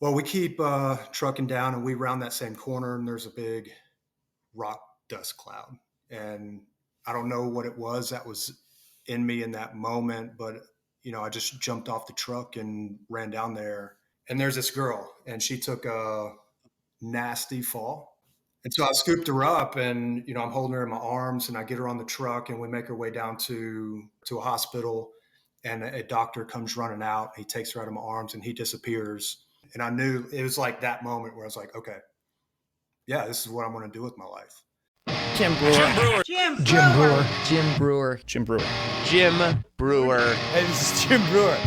Well, we keep trucking down, and we round that same corner, and there's a big rock dust cloud. And I don't know what it was that was in me in that moment, but I just jumped off the truck and ran down there. And there's this girl, and she took a nasty fall. And so I scooped her up, and I'm holding her in my arms, and I get her on the truck, and we make our way down to a hospital. And a doctor comes running out. He takes her out of my arms, and he disappears. And I knew it was like that moment where I was like, okay, yeah, this is what I'm going to do with my life. Jim Brewer. Jim Brewer. Jim Brewer. Jim Brewer. Jim Breuer. Hey, this is Jim Brewer.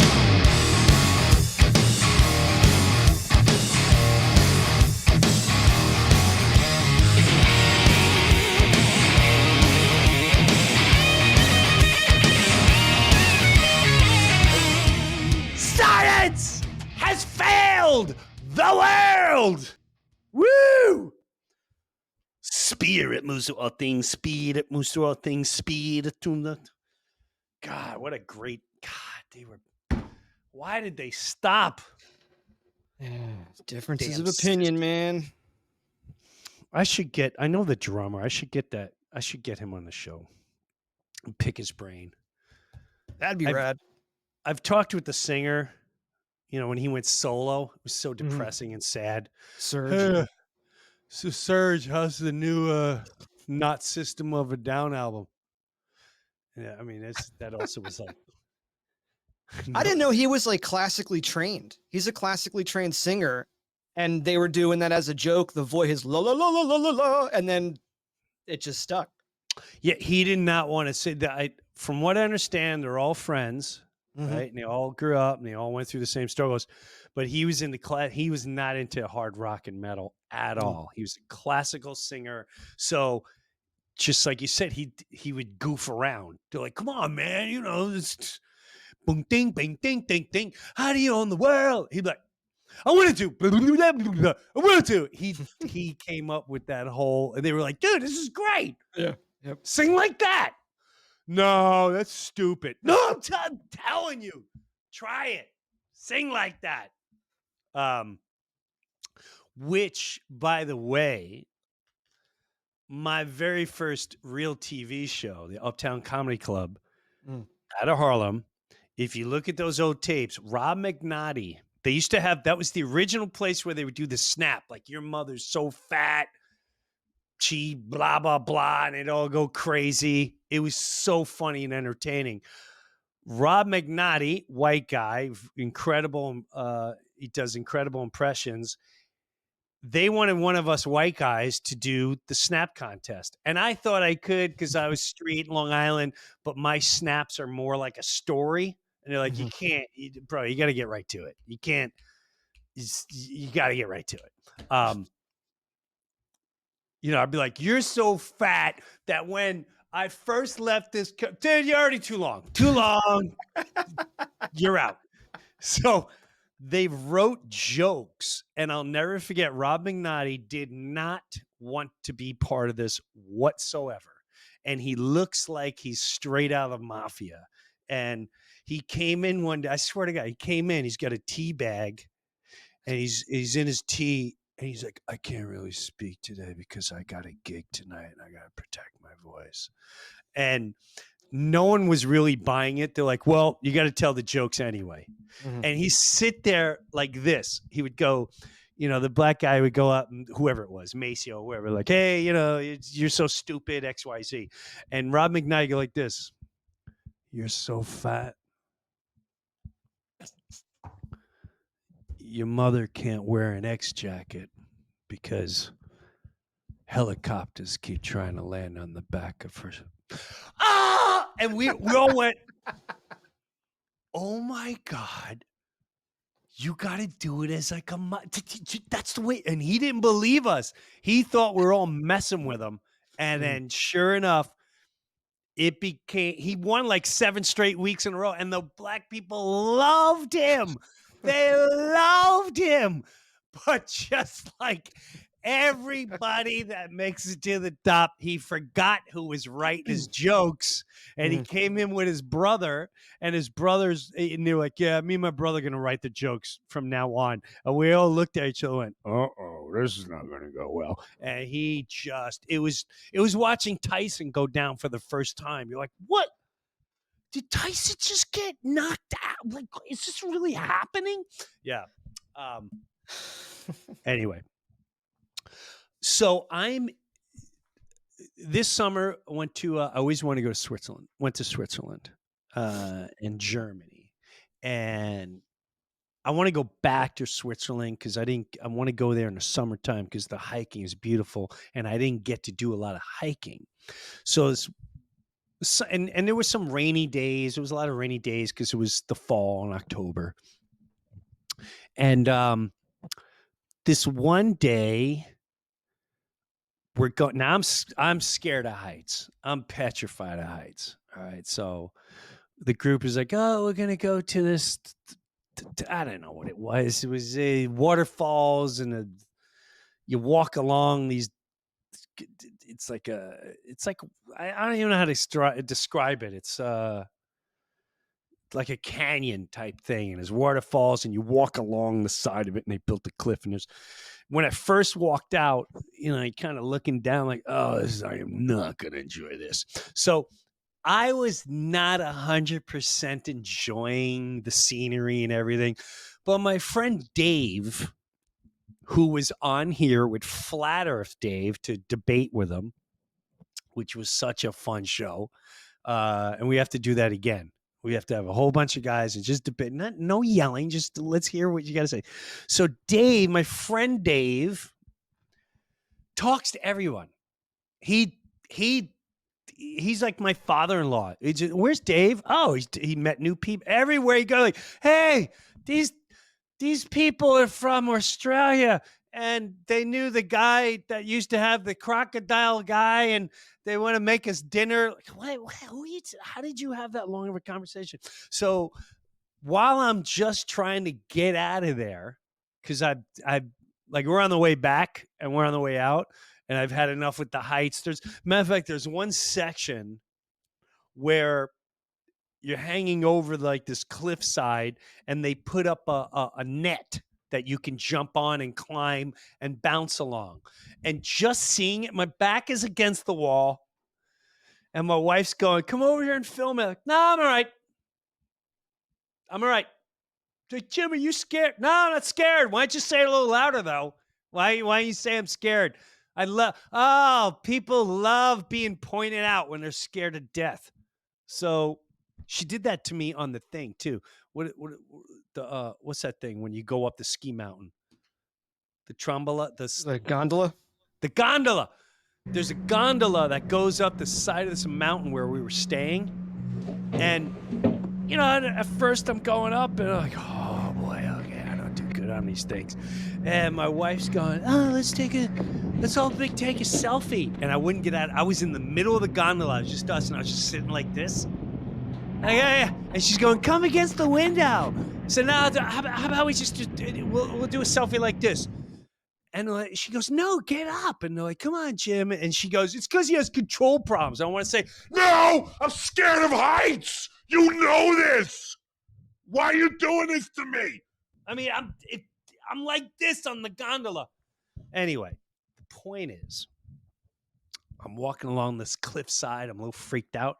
Science has failed the world. Woo! Spirit moves through all things, speed it moves through all things, speed it. God, what a great God! Why did they stop? Differences Damn of opinion, man. I know the drummer. I should get him on the show and pick his brain. That'd be rad. I've talked with the singer, when he went solo. It was so depressing and sad. Surge. So Serge, how's the new Not System of a Down album? Yeah, I mean, that also was like... I didn't know he was like classically trained. He's a classically trained singer, and they were doing that as a joke. The voice is la la la la la la la, and then it just stuck. Yeah, he did not want to say that. From what I understand, they're all friends, right? And they all grew up, and they all went through the same struggles. But he was in the class. He was not into hard rock and metal at all. He was a classical singer. So, just like you said, he would goof around. They're like, "Come on, man, this boom, ding, bing, ding, ding, ding. How do you own the world?" He'd be like, "I wanted to. I wanted to." He came up with that whole, and they were like, "Dude, this is great. Yeah. Yep. Sing like that." No, that's stupid. No, I'm telling you, try it. Sing like that. Which, by the way, my very first real TV show, the Uptown Comedy Club out of Harlem. If you look at those old tapes, Rob McNaughty, they used to have, that was the original place where they would do the snap, like your mother's so fat, she blah, blah, blah, and it'd all go crazy. It was so funny and entertaining. Rob McNaughty, white guy, incredible. He does incredible impressions. They wanted one of us white guys to do the snap contest. And I thought I could because I was street in Long Island, but my snaps are more like a story. And they're like, you can't, bro, you got to get right to it. You can't, you got to get right to it. I'd be like, you're so fat that when I first left this, dude, you're already too long. You're out. So they wrote jokes, and I'll never forget, Rob McNaughty did not want to be part of this whatsoever. And he looks like he's straight out of the mafia. And he came in one day, I swear to God, he came in, he's got a tea bag, and he's in his tea, and he's like, I can't really speak today because I got a gig tonight, and I got to protect my voice. And no one was really buying it. They're like, well, you got to tell the jokes anyway. And he sit there like this. He would go, the black guy would go up, and whoever it was, Maceo, whoever, like, hey, you're so stupid, XYZ. And Rob McKnight go like this. You're so fat. Your mother can't wear an X jacket because helicopters keep trying to land on the back of her. And we all went, oh my God, you got to do it as like that's the way. And he didn't believe us. He thought we were all messing with him. And then sure enough, he won like 7 straight weeks in a row. And the black people loved him. They loved him. But just like everybody that makes it to the top, he forgot who was writing his jokes, and he came in with his brother, and his brothers, and they're like, yeah, me and my brother are going to write the jokes from now on. And we all looked at each other and went, uh-oh, this is not going to go well. And he just, it was watching Tyson go down for the first time. You're like, what? Did Tyson just get knocked out? Like, is this really happening? Yeah. Anyway. So this summer went to, I always want to go to Switzerland, went to Switzerland and Germany. And I want to go back to Switzerland because I want to go there in the summertime because the hiking is beautiful. And I didn't get to do a lot of hiking. So and there were some rainy days. There was a lot of rainy days because it was the fall in October. And this one day, we're going now. I'm scared of heights. I'm petrified of heights. All right. So the group is like, oh, we're gonna go to this. I don't know what it was. It was waterfalls, and you walk along these. It's like I don't even know how to describe it. It's like a canyon type thing, and there's waterfalls, and you walk along the side of it, and they built a cliff, and when I first walked out, I kind of looking down like, oh, I am not going to enjoy this. So I was not 100% enjoying the scenery and everything. But my friend Dave, who was on here with Flat Earth Dave to debate with him, which was such a fun show. And we have to do that again. We have to have a whole bunch of guys and just debate. No yelling. Just let's hear what you got to say. So Dave, my friend Dave, talks to everyone. He's like my father-in-law. Where's Dave? Oh, he met new people everywhere. You go like, hey, these people are from Australia, and they knew the guy that used to have the crocodile guy, and they want to make us dinner. Like, how did you have that long of a conversation? So while I'm just trying to get out of there, because I like we're on the way back and we're on the way out, and I've had enough with the heights. Matter of fact, there's one section where you're hanging over like this cliffside, and they put up a net that you can jump on and climb and bounce along. And just seeing it, my back is against the wall, and my wife's going, come over here and film it. Like, no, I'm all right. I'm all right. Like, Jim, are you scared? No, I'm not scared. Why don't you say it a little louder, though? Why don't you say I'm scared? People love being pointed out when they're scared to death. So she did that to me on the thing too. What's that thing when you go up the ski mountain? The trombola, the gondola. The gondola. There's a gondola that goes up the side of this mountain where we were staying, and at first I'm going up and I'm like, oh boy, okay, I don't do good on these things. And my wife's going, oh, let's take a selfie. And I wouldn't get out. I was in the middle of the gondola. It was just us, and I was just sitting like this. Yeah. And she's going, come against the window. So now, how about we we'll do a selfie like this. And she goes, no, get up. And they're like, come on, Jim. And she goes, it's because he has control problems. I want to say, no, I'm scared of heights. You know this. Why are you doing this to me? I mean, I'm like this on the gondola. Anyway, the point is, I'm walking along this cliffside. I'm a little freaked out.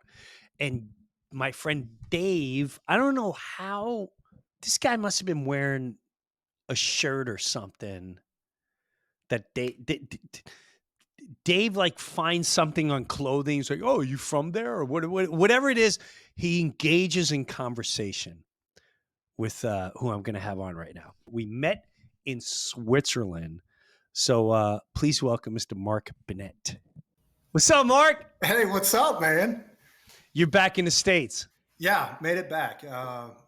And my friend Dave, I don't know how, this guy must have been wearing a shirt or something that Dave like finds something on clothing. He's like, oh, are you from there? Or whatever it is, he engages in conversation with who I'm going to have on right now. We met in Switzerland. So please welcome Mr. Mark Bennett. What's up, Mark? Hey, what's up, man? You're back in the States. Yeah, made it back.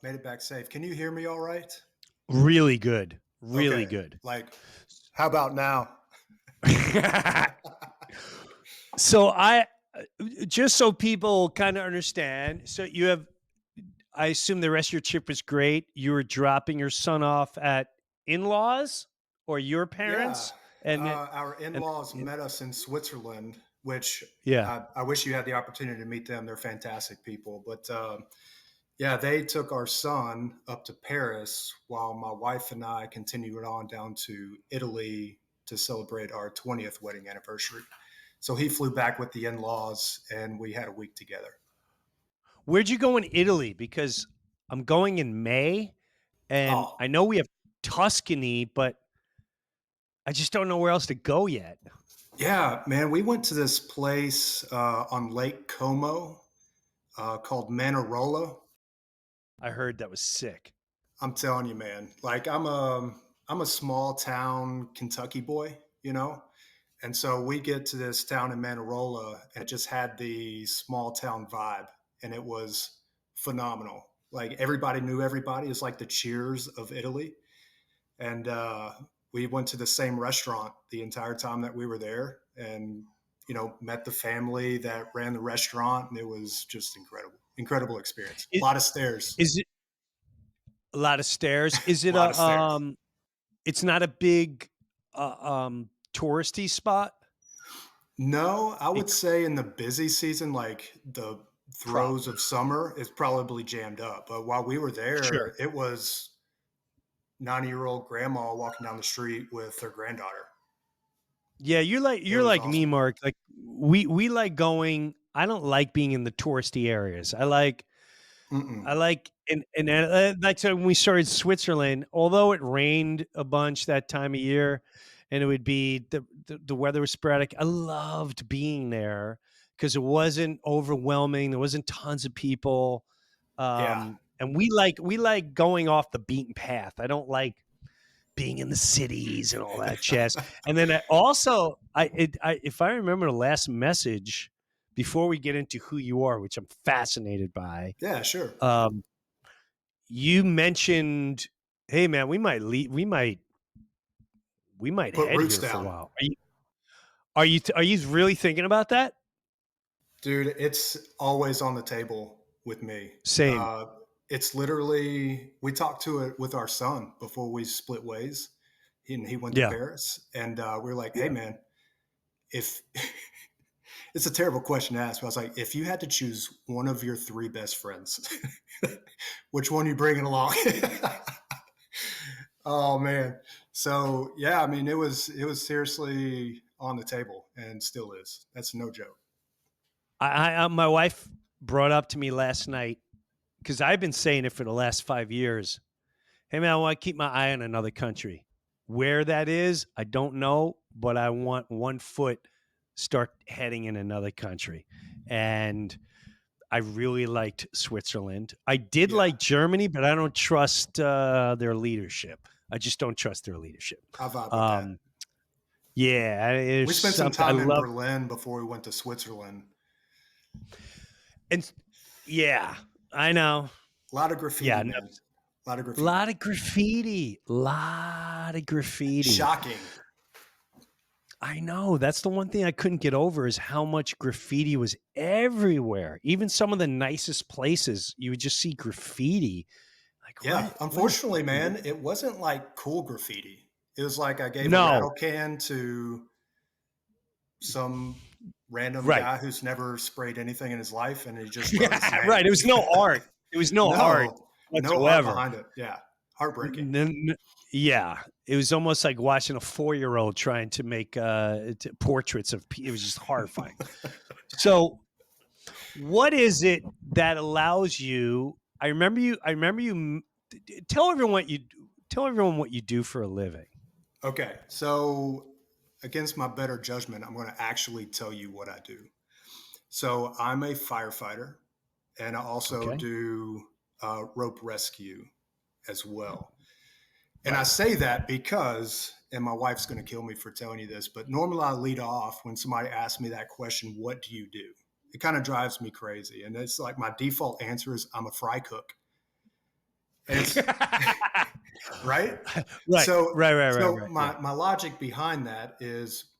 Made it back safe. Can you hear me all right? Really good. Really good. Like, how about now? So just so people kind of understand, so I assume the rest of your trip was great. You were dropping your son off at in-laws or your parents? And Our and in-laws met us in Switzerland, which yeah. I wish you had the opportunity to meet them. They're fantastic people. But yeah, they took our son up to Paris while my wife and I continued on down to Italy to celebrate our 20th wedding anniversary. So he flew back with the in-laws and we had a week together. Where'd you go in Italy? Because I'm going in May, and Oh, I know we have Tuscany, but I just don't know where else to go yet. yeah, man. We went to this place on Lake Como called Manarola. I heard that was sick. I'm telling you, man. Like I'm a small town Kentucky boy, you know, and so we get to this town in Manarola, and it just had the small town vibe, and it was phenomenal. Like everybody knew everybody. It's like the Cheers of Italy, and we went to the same restaurant the entire time that we were there, and met the family that ran the restaurant, and it was just incredible experience. A Is, lot of stairs, is it a lot of stairs? Is a it lot of stairs. it's not a big touristy spot? No, I would Bec- say in the busy season, like the throes Probably. of summer, it's probably jammed up. But while we were Sure. there, it was 90-year-old grandma walking down the street with her granddaughter. Yeah, It you're was like me, awesome. Mark. Like we like going. I don't like being in the touristy areas. I Mm-mm. like and like so when we started Switzerland, although it rained a bunch that time of year, and it would be the weather was sporadic. I loved being there because it wasn't overwhelming. There wasn't tons of people, Yeah. and we like going off the beaten path. I don't like being in the cities and all that jazz. And then if I remember the last message before we get into who you are, which I'm fascinated by, Yeah, sure. um, you mentioned, hey man, we might Put head roots here for a down. while. Are you really thinking about that? Dude, it's always on the table with me. Same. Uh, it's literally, we talked to it with our son before we split ways. He went to Yeah. Paris, and we are like, hey, man, if it's a terrible question to ask, but I was like, if you had to choose one of your three best friends, which one are you bringing along? Oh, man. So, yeah, I mean, it was seriously on the table and still is. That's no joke. My wife brought up to me last night because I've been saying it for the last 5 years. Hey man, I want to keep my eye on another country. Where that is, I don't know, but I want one foot start heading in another country. And I really liked Switzerland. I did Yeah, like Germany, but I don't trust their leadership. I just don't trust their leadership. I vibe with that. Um, yeah, We there's spent some something I time in love. Berlin before we went to Switzerland. And yeah, I know. A lot of graffiti, Yeah, no, man. A lot of graffiti. lot of graffiti. Lot of graffiti. Shocking. I know. That's the one thing I couldn't get over is how much graffiti was everywhere. Even some of the nicest places, you would just see graffiti. Like Yeah, what unfortunately, man, it wasn't like cool graffiti. It was like I gave a No, rattle can to some random right. guy who's never sprayed anything in his life, and he just wrote his Yeah, name. right. It was no art. It was no art No art whatsoever. behind it. Yeah, heartbreaking. Yeah, it was almost like watching a 4-year-old trying to make portraits of. It was just horrifying. So, what is it that allows you? I remember you. Tell everyone what you tell everyone what you do for a living. Okay, so against my better judgment, I'm going to actually tell you what I do. So I'm a firefighter, and I also Okay. do rope rescue as well. And I Right. say that because, and my wife's going to kill me for telling you this, but normally I lead off when somebody asks me that question, what do you do? It kind of drives me crazy. And it's like my default answer is I'm a fry cook. And it's right. Right. So, Right. Right. Right. so Right. Yeah. my logic behind that is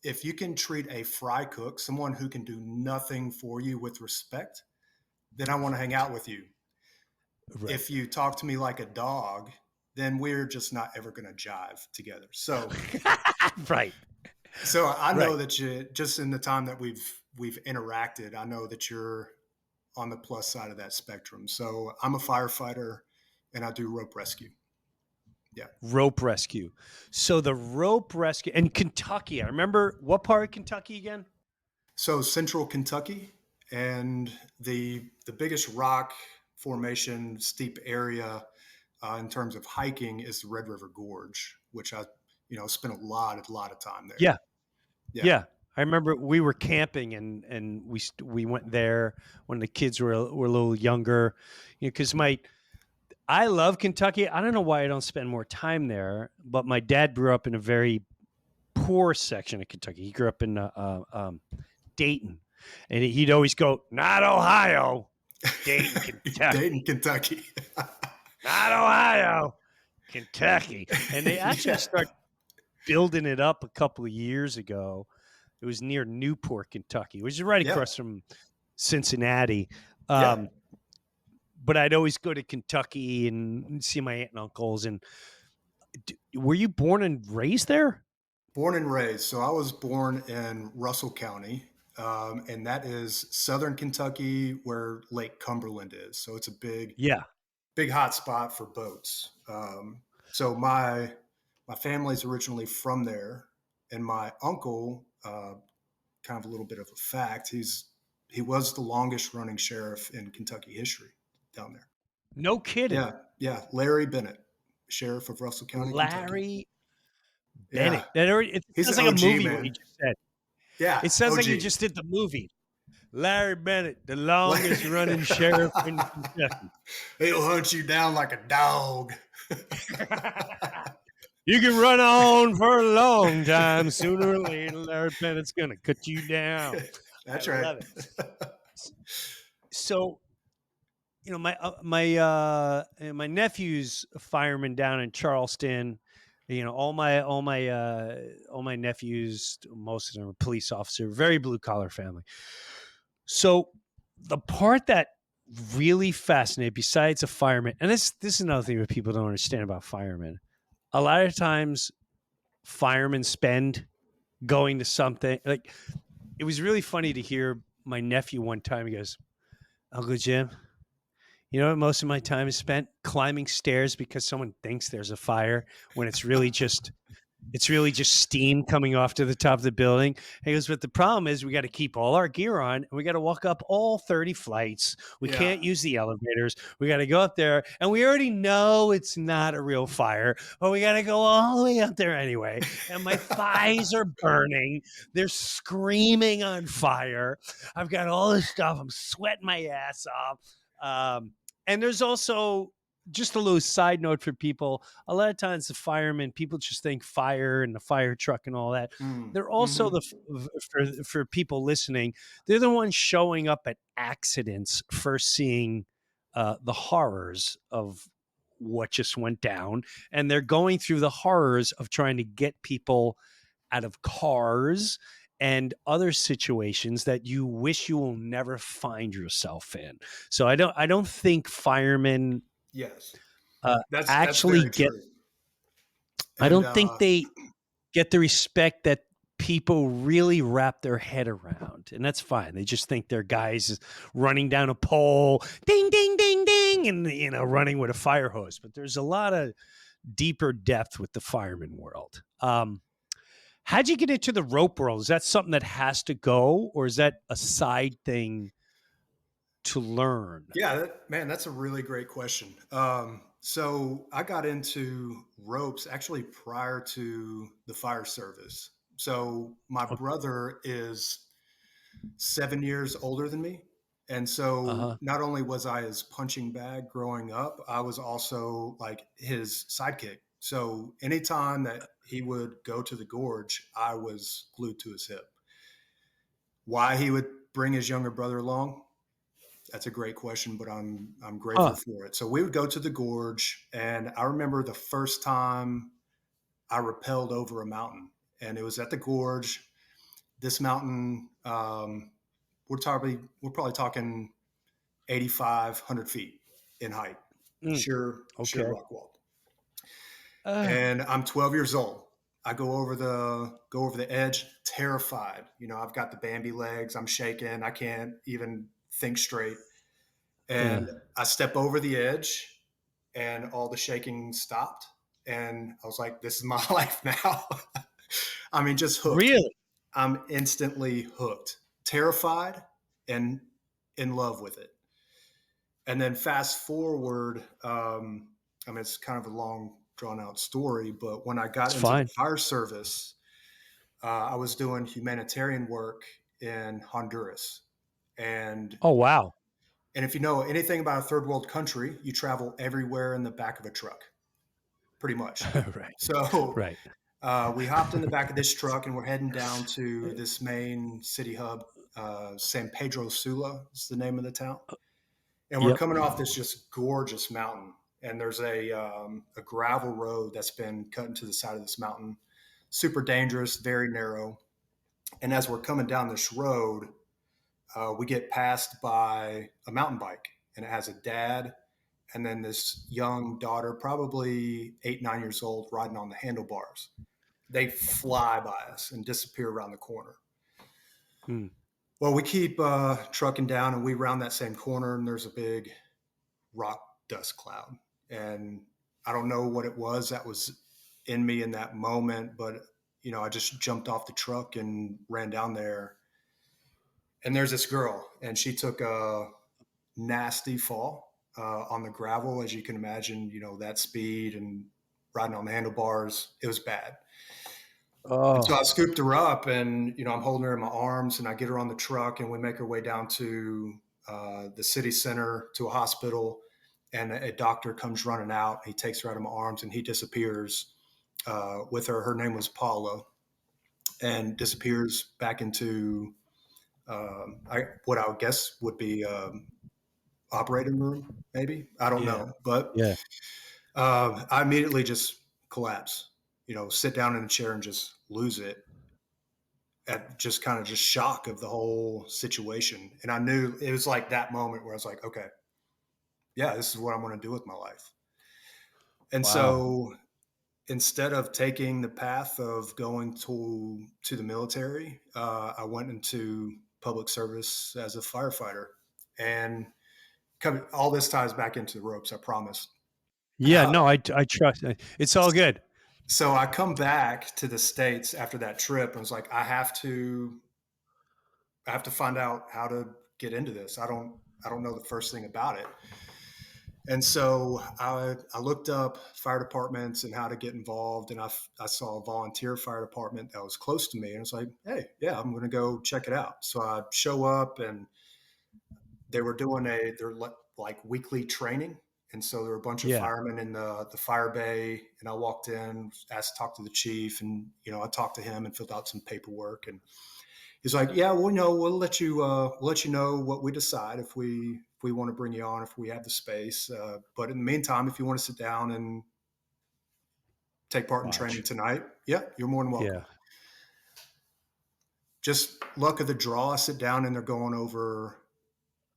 if you can treat a fry cook, someone who can do nothing for you with respect, then I want to hang out with you. Right. If you talk to me like a dog, then we're just not ever going to jive together. So, Right. so I know Right. that you, just in the time that we've interacted, I know that you're on the plus side of that spectrum. So I'm a firefighter and I do rope rescue. Yeah. Rope rescue. So the rope rescue in Kentucky. I remember, what part of Kentucky again? So central Kentucky, and the biggest rock formation, steep area in terms of hiking is the Red River Gorge, which I spent a lot of time there. Yeah. Yeah. Yeah. I remember we were camping and we went there when the kids were a little younger, because I love Kentucky. I don't know why I don't spend more time there, but my dad grew up in a very poor section of Kentucky. He grew up in Dayton, and he'd always go, "Not Ohio, Dayton, Kentucky, Dayton, Kentucky. not Ohio, Kentucky." And they actually Yeah. started building it up a couple of years ago. It was near Newport, Kentucky, which is right Yeah. across from Cincinnati. Yeah. But I'd always go to Kentucky and see my aunt and uncles. And were you born and raised there? Born and raised. So I was born in Russell County, and that is southern Kentucky, where Lake Cumberland is. So it's a Yeah. big hot spot for boats. So my family's originally from there, and my uncle, kind of a little bit of a fact, he was the longest running sheriff in Kentucky history down there. No kidding. Yeah, Larry Bennett, sheriff of Russell County, Kentucky. Larry Yeah, Bennett. It he's sounds an like a OG, movie, what you man. just said. Yeah, It sounds like you OG. just did the movie. Larry Bennett, the longest running sheriff in Kentucky. He'll hunt you down like a dog. You can run on for a long time. Sooner or later, Larry Bennett's going to cut you down. That's I right. love it. So, my nephew's a fireman down in Charleston. All my nephews, most of them are police officer, very blue collar family. So the part that really fascinated, besides a fireman, and this is another thing that people don't understand about firemen. A lot of times firemen spend going to something, like, it was really funny to hear my nephew one time. He goes, "Uncle Jim, you know what most of my time is spent? Climbing stairs because someone thinks there's a fire, when it's really just steam coming off to the top of the building." He goes, "But the problem is we got to keep all our gear on, and we got to walk up all 30 flights. We Yeah. can't use the elevators. We got to go up there, and we already know it's not a real fire, but we got to go all the way up there anyway. And my thighs are burning. They're screaming on fire. I've got all this stuff. I'm sweating my ass off." And there's also, just a little side note for people, a lot of times the firemen, people just think fire and the fire truck and all that. They're also for people listening, they're the ones showing up at accidents, first seeing the horrors of what just went down. And they're going through the horrors of trying to get people out of cars and other situations that you wish you will never find yourself in. So I don't think firemen Yes. actually that's very get. true. I don't think they get the respect that people really wrap their head around, and that's fine. They just think they're guys running down a pole, ding, ding, ding, ding, and running with a fire hose. But there's a lot of deeper depth with the fireman world. How'd you get into the rope world? Is that something that has to go, or is that a side thing to learn? Yeah, man, that's a really great question. So I got into ropes actually prior to the fire service. So my brother is 7 years older than me. And so not only was I his punching bag growing up, I was also like his sidekick. So anytime that he would go to the gorge, I was glued to his hip. Why he would bring his younger brother along? That's a great question, but I'm grateful for it. So we would go to the gorge, and I remember the first time I rappelled over a mountain, and it was at the gorge. This mountain, we're probably talking 8,500 feet in height, sheer rock wall. and I'm 12 years old. I go over the edge, terrified. I've got the Bambi legs. I'm shaking. I can't even think straight. And I step over the edge, and all the shaking stopped. And I was like, "This is my life now." I mean, just hooked. Really? I'm instantly hooked, terrified, and in love with it. And then fast forward, I mean, it's kind of a long, drawn out story, but when I got It's into the fine. fire service, I was doing humanitarian work in Honduras. And Oh, wow. and if you know anything about a third world country, you travel everywhere in the back of a truck, pretty much. Right. So Right. we hopped in the back of this truck and we're heading down to this main city hub. San Pedro Sula is the name of the town. And we're Yep. coming off this just gorgeous mountain. And there's a gravel road that's been cut into the side of this mountain. Super dangerous, very narrow. And as we're coming down this road, we get passed by a mountain bike, and it has a dad and then this young daughter, probably 8, 9 years old, riding on the handlebars. They fly by us and disappear around the corner. Hmm. Well, we keep trucking down, and we round that same corner, and there's a big rock dust cloud. And I don't know what it was that was in me in that moment, but I just jumped off the truck and ran down there. And there's this girl, and she took a nasty fall on the gravel, as you can imagine. That speed and riding on the handlebars, it was bad. And so I scooped her up, and I'm holding her in my arms, and I get her on the truck, and we make our way down to the city center to a hospital. And a doctor comes running out. He takes her out of my arms, and he disappears with her. Her name was Paula, and disappears back into what I would guess would be operating room, maybe. I don't know, but Yeah. I immediately just collapse. Sit down in a chair and just lose it. At just kind of just shock of the whole situation. And I knew it was like that moment where I was like, okay, yeah, this is what I'm going to do with my life. And so instead of taking the path of going to the military, I went into public service as a firefighter. And all this ties back into the ropes, I promise. Yeah. No, I trust. It's all good. So I come back to the States after that trip and was like, I have to find out how to get into this. I don't know the first thing about it. And so I looked up fire departments and how to get involved. And I saw a volunteer fire department that was close to me. And I was like, hey, yeah, I'm going to go check it out. So I show up, and they were doing their like weekly training. And so there were a bunch of firemen in the fire bay. And I walked in, asked to talk to the chief. And, I talked to him and filled out some paperwork. And he's like, yeah, well, we'll let you know what we decide if we want to bring you on, if we have the space. But in the meantime, if you want to sit down and take part in training tonight, yeah, you're more than welcome. Yeah. Just luck of the draw. I sit down, and they're going over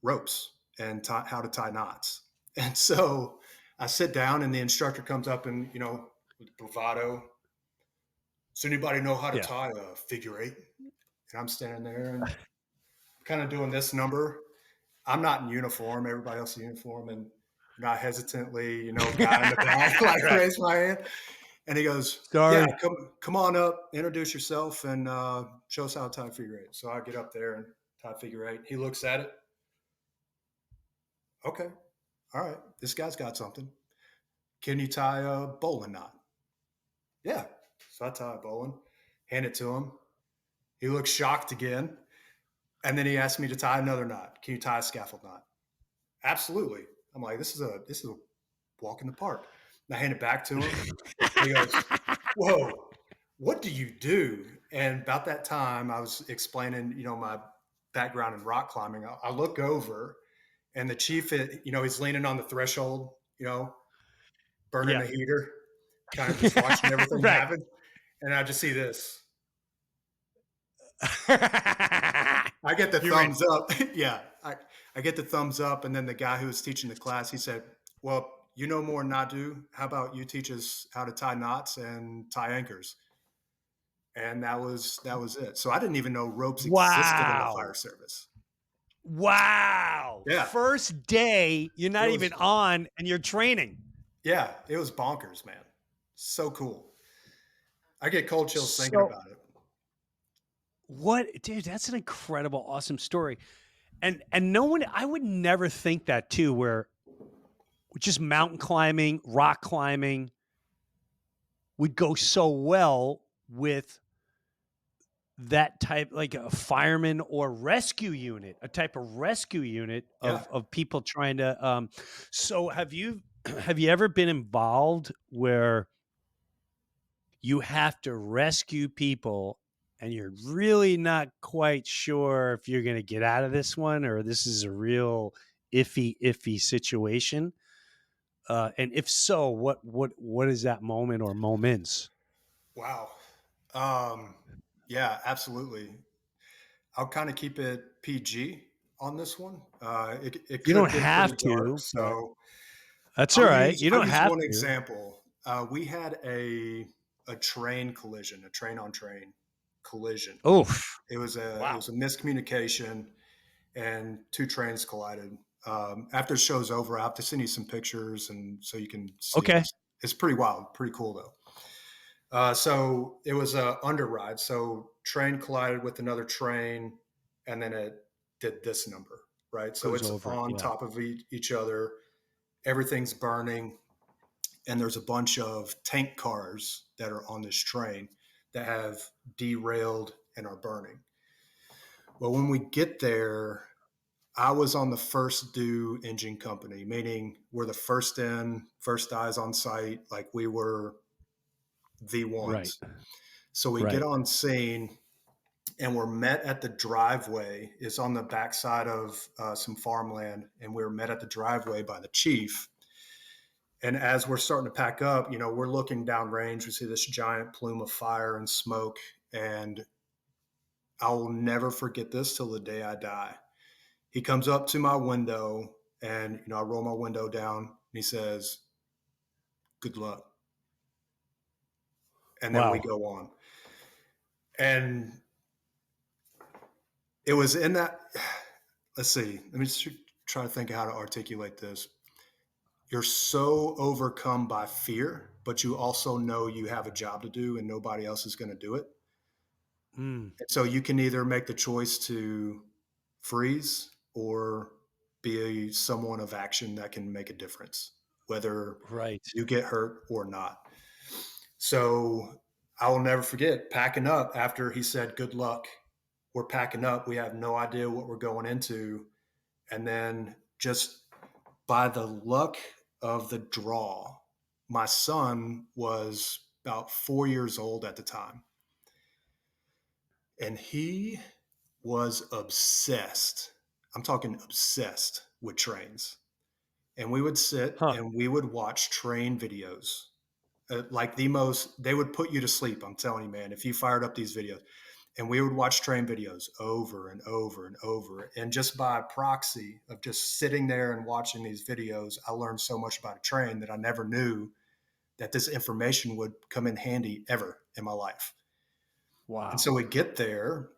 ropes and how to tie knots. And so I sit down, and the instructor comes up and, with bravado, does anybody know how to tie a figure eight? And I'm standing there and kind of doing this number. I'm not in uniform. Everybody else in uniform. And I hesitantly, guy in the back, like raise my hand. And he goes, Sorry. yeah, come on up, introduce yourself, and show us how to tie a figure eight. So I get up there and tie a figure eight. He looks at it. Okay. All right. This guy's got something. Can you tie a bowling knot? Yeah. So I tie a bowling, hand it to him. He looks shocked again. And then he asked me to tie another knot. Can you tie a scaffold knot? Absolutely. I'm like, this is a walk in the park. And I hand it back to him. He goes, whoa, what do you do? And about that time, I was explaining, my background in rock climbing. I look over, and the chief, he's leaning on the threshold, burning the heater, kind of just watching everything happen. And I just see this. I get the thumbs up. Yeah. I get the thumbs up. And then the guy who was teaching the class, he said, well, you know more than I do. How about you teach us how to tie knots and tie anchors? And that was it. So I didn't even know ropes existed in the fire Wow. service. Wow. Yeah, First day, you're it not was. even on and you're training. Yeah, it was bonkers, man. So cool. I get cold chills thinking So about it. what, dude, that's an incredible, awesome story. And no one, I would never think that too, where just mountain climbing, rock climbing would go so well with that type, like a fireman or rescue unit, a type of rescue unit Yeah. of people trying to so have you have you ever been involved where you have to rescue people and you're really not quite sure if you're going to get out of this one or this is a real iffy situation? And if so, what is that moment or moments? Wow. Um, yeah, absolutely. I'll kind of keep it PG on this one. It You don't could get pretty have dark. to, but So that's all right. You I'll don't use have one to. example. We had a train collision, a train on train collision. Oof. It Wow. was a miscommunication, and two trains collided. After the show's over, I have to send you some pictures, and so you can see it. Okay. It's pretty wild, pretty cool though. So it was a underride. So train collided with another train, and then it did this number, right? So Goes it's over. on Yeah. top of each other. Everything's burning, and there's a bunch of tank cars that are on this train that have derailed and are burning. Well, when we get there, I was on the first due engine company, meaning we're the first in, first eyes on site, like we were the Right. ones. So we get Right. on scene and we're met at the driveway. It's on the backside of some farmland, and we were met at the driveway by the chief. And as we're starting to pack up, you know, we're looking downrange. We see this giant plume of fire and smoke, and I will never forget this till the day I die. He comes up to my window, and I roll my window down, and he says, "Good luck," and then we Wow. go on. And it was in that. Let's see. Let me just try to think of how to articulate this. You're so overcome by fear, but you also know you have a job to do and nobody else is going to do it. Mm, And so you can either make the choice to freeze or be someone of action that can make a difference, whether right. you get hurt or not. So I will never forget packing up after he said, "Good luck." We're packing up. We have no idea what we're going into. And then just by the luck of the draw, my son was about 4 years old at the time. And he was obsessed. I'm talking obsessed with trains. And we would sit Huh. and we would watch train videos. Like they would put you to sleep. I'm telling you, man, if you fired up these videos. And we would watch train videos over and over and over. And just by proxy of just sitting there and watching these videos, I learned so much about a train that I never knew that this information would come in handy ever in my life. And Wow. so we get there,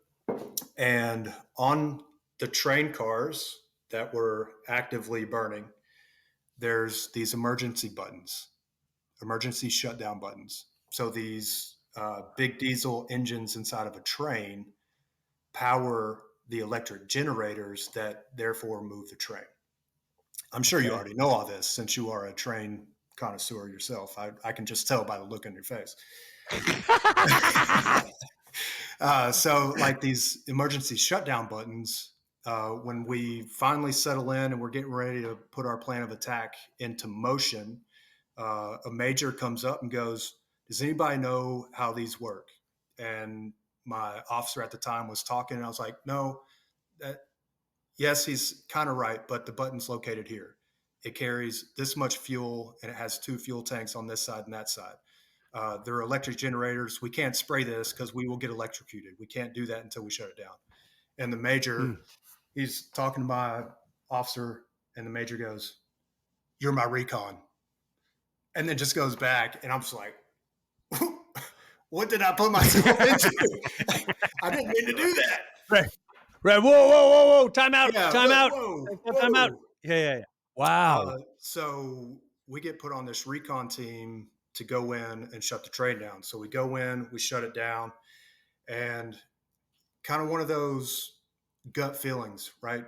and on the train cars that were actively burning, there's these emergency buttons, emergency shutdown buttons. So these big diesel engines inside of a train power the electric generators that therefore move the train. I'm sure you Okay. already know all this since you are a train connoisseur yourself. I can just tell by the look on your face. So, like these emergency shutdown buttons, when we finally settle in and we're getting ready to put our plan of attack into motion, a major comes up and goes, "Does anybody know how these work?" And my officer at the time was talking, and I was like, "No, that, yes, he's kind of right, but the button's located here. It carries this much fuel, and it has two fuel tanks on this side and that side. There are electric generators. We can't spray this because we will get electrocuted. We can't do that until we shut it down." And the major, Mm. he's talking to my officer, and the major goes, "You're my recon." and then just goes back, and I'm just like, what did I put myself into? I didn't mean to do that. Right. Right. Whoa. Time out. Yeah. Time out. Time out. Whoa. Yeah. Wow. So we get put on this recon team to go in and shut the train down. So we go in, we shut it down, and kind of one of those gut feelings, right?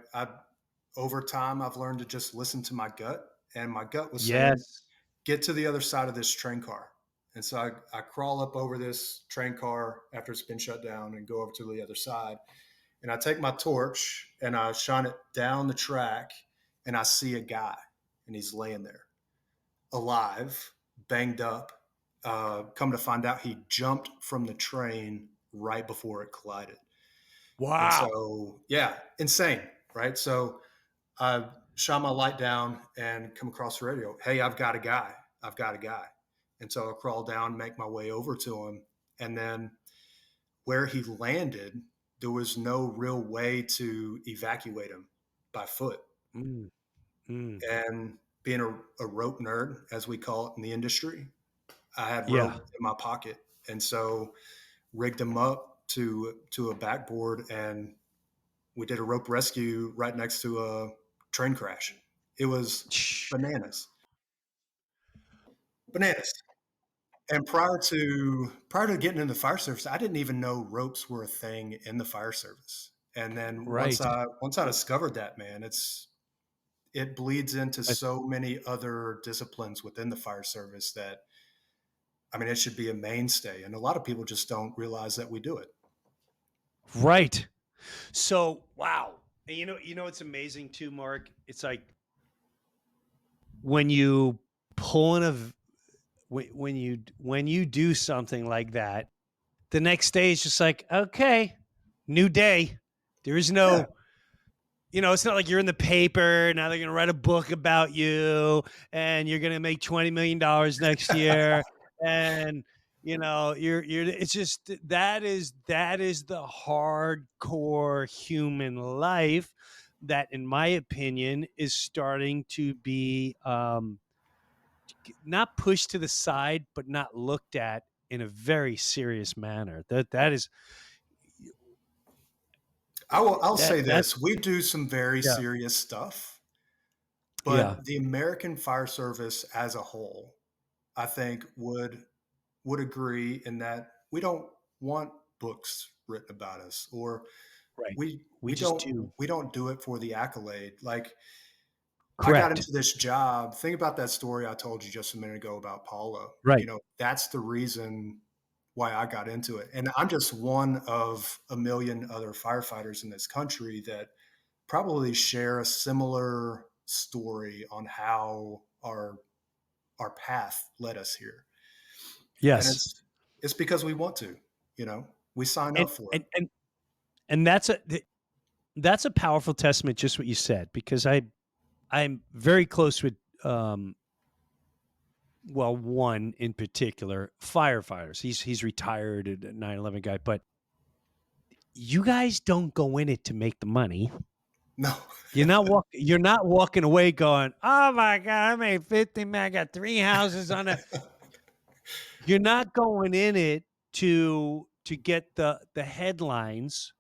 Over time, I've learned to just listen to my gut, and my gut was saying, Yes. get to the other side of this train car. And so I crawl up over this train car after it's been shut down and go over to the other side. And I take my torch and I shine it down the track, and I see a guy, and he's laying there alive, banged up. Come to find out, he jumped from the train right before it collided. Wow. And so, yeah, insane, right? So I shine my light down and come across the radio. Hey, I've got a guy. And so I crawl down, make my way over to him. And then where he landed, there was no real way to evacuate him by foot. Mm. And being a rope nerd, as we call it in the industry, I had Yeah. rope in my pocket. And so rigged him up to a backboard, and we did a rope rescue right next to a train crash. It was bananas. And prior to getting into the fire service, I didn't even know ropes were a thing in the fire service. And then Right. once I discovered that, man, it bleeds into so many other disciplines within the fire service that, I mean, it should be a mainstay. And a lot of people just don't realize that we do it. Right. So, wow. And you know, it's amazing too, Mark. It's like when you pull in when you do something like that, the next day is just like, okay, new day. There is no, it's not like you're in the paper. Now they're going to write a book about you and you're going to make $20 million next year. And, it's just, that is the hardcore human life that, in my opinion, is starting to be, not pushed to the side, but not looked at in a very serious manner. That is. I'll say this: we do some very serious stuff, but the American fire service as a whole, I think, would agree in that we don't want books written about us, or we don't do it for the accolade. Like, I got into this job. Think about that story I told you just a minute ago about Paulo. Right. That's the reason why I got into it. And I'm just one of a million other firefighters in this country that probably share a similar story on how our path led us here. Yes. And it's because we want to, we sign up for it. And that's a powerful testament, just what you said, because I'm very close with, one in particular, firefighters. He's retired, a 9/11 guy, but you guys don't go in it to make the money. No, you're not walking away going, oh my God, I made 50 man, I got 3 houses on it. You're not going in it to get the headlines.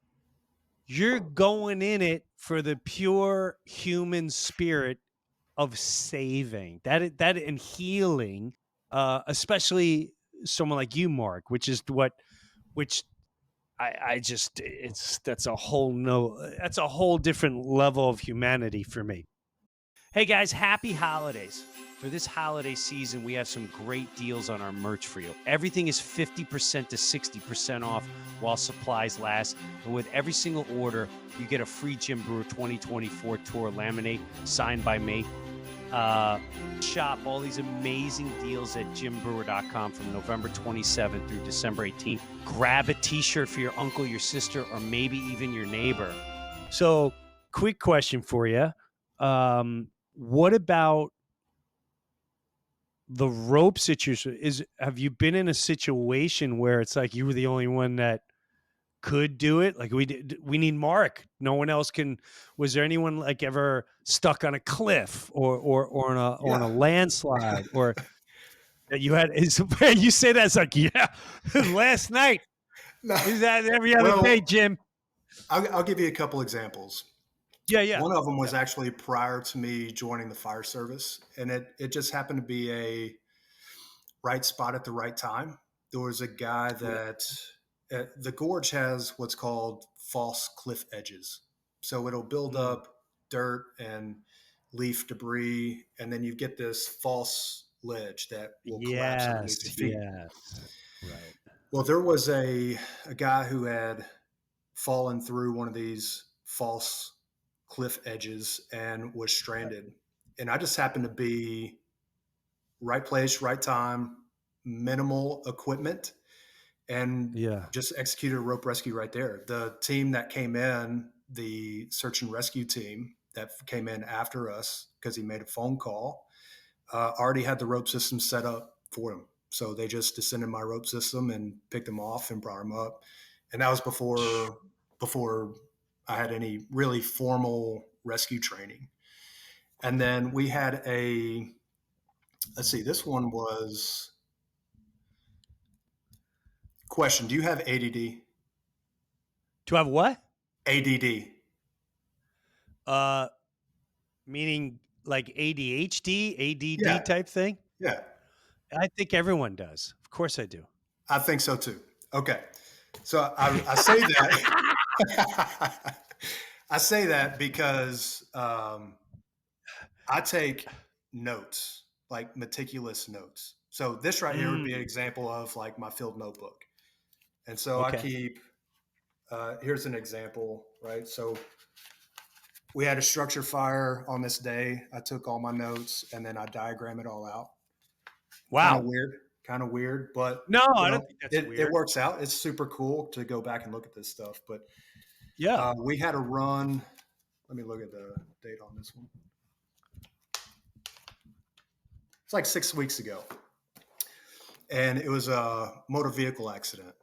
You're going in it for the pure human spirit of saving that and healing, especially someone like you, Mark, which that's a whole different level of humanity for me. Hey guys, happy holidays. For this holiday season, we have some great deals on our merch for you. Everything is 50% to 60% off while supplies last. And with every single order, you get a free Jim Breuer 2024 tour laminate signed by me. Shop all these amazing deals at jimbreuer.com from November 27th through December 18th. Grab a t-shirt for your uncle, your sister, or maybe even your neighbor. So, quick question for you. What about the rope situation? Have you been in a situation where it's like you were the only one that could do it? Like we need Mark. No one else can. Was there anyone like ever stuck on a cliff or on a landslide or? that you had. You say that's like, yeah, last night. No. Is that every other Well, day, Jim? I'll give you a couple examples. Yeah. One of them was actually prior to me joining the fire service, and it just happened to be a right spot at the right time. There was a guy that the gorge has what's called false cliff edges. So it'll build up dirt and leaf debris, and then you get this false ledge that will collapse underneath your feet. Yes. Right. Well, there was a guy who had fallen through one of these false cliff edges and was stranded. And I just happened to be right place, right time, minimal equipment, and just executed a rope rescue right there. The team that came in, the search and rescue team that came in after us, because he made a phone call, already had the rope system set up for him. So they just descended my rope system and picked him off and brought him up. And that was before I had any really formal rescue training. And then we had let's see, this one was, question, do you have ADD? To have what? ADD. Meaning like ADHD, ADD type thing? Yeah. I think everyone does. Of course I do. I think so too. Okay. So I say that. I say that because I take notes, like meticulous notes. So this right here would be an example of like my field notebook. And so I keep, here's an example, right? So we had a structure fire on this day. I took all my notes and then I diagram it all out. Wow. Kind of weird, but no, I don't think that's weird. It works out. It's super cool to go back and look at this stuff. But we had a run. Let me look at the date on this one. It's like 6 weeks ago. And it was a motor vehicle accident.